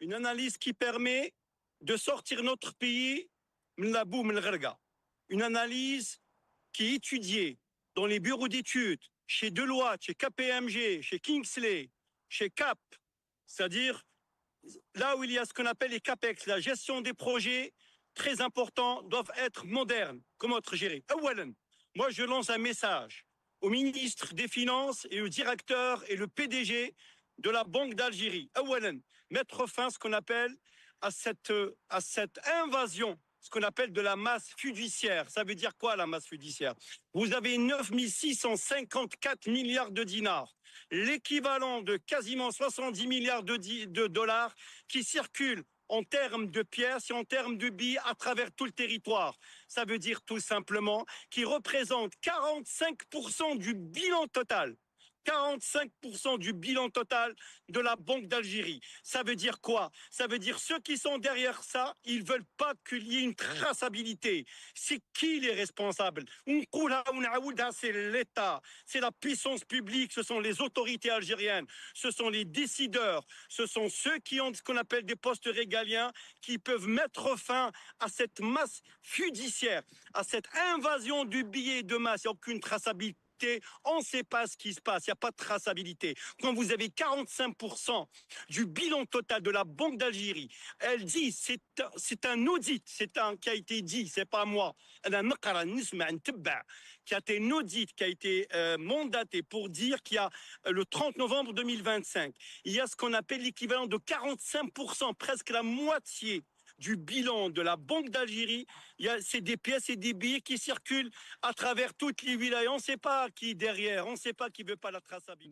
Une analyse qui permet de sortir notre pays من la boue, من الغرقة. Une analyse qui est étudiée dans les bureaux d'études, chez Deloitte, chez KPMG, chez Kingsley, chez CAP, c'est-à-dire là où il y a ce qu'on appelle les CAPEX, la gestion des projets très importants doivent être modernes. Comment être gérés? Moi, je lance un message au ministre des Finances et au directeur et le PDG de la Banque d'Algérie. Mettre fin à ce qu'on appelle à cette invasion, ce qu'on appelle de la masse fiduciaire. Ça veut dire quoi, la masse fiduciaire? Vous avez 9 654 milliards de dinars, l'équivalent de quasiment 70 milliards de dollars qui circulent en termes de pièces et en termes de billets à travers tout le territoire. Ça veut dire tout simplement qu'ils représentent 45% du bilan total. 45% du bilan total de la Banque d'Algérie. Ça veut dire quoi? Ça veut dire ceux qui sont derrière ça, ils veulent pas qu'il y ait une traçabilité. C'est qui les responsables? C'est l'État, c'est la puissance publique, ce sont les autorités algériennes, ce sont les décideurs, ce sont ceux qui ont ce qu'on appelle des postes régaliens qui peuvent mettre fin à cette masse fiduciaire, à cette invasion du billet de masse. Il n'y a aucune traçabilité. On ne sait pas ce qui se passe, il n'y a pas de traçabilité. Quand vous avez 45% du bilan total de la Banque d'Algérie, elle dit, c'est un audit, qui a été dit, c'est pas moi, qui a été un audit, qui a été mandaté pour dire qu'il y a le 30 novembre 2025, il y a ce qu'on appelle l'équivalent de 45%, presque la moitié du bilan de la Banque d'Algérie, c'est des pièces et des billets qui circulent à travers toutes les wilayas. On ne sait pas qui est derrière, on ne sait pas qui veut pas la traçabilité.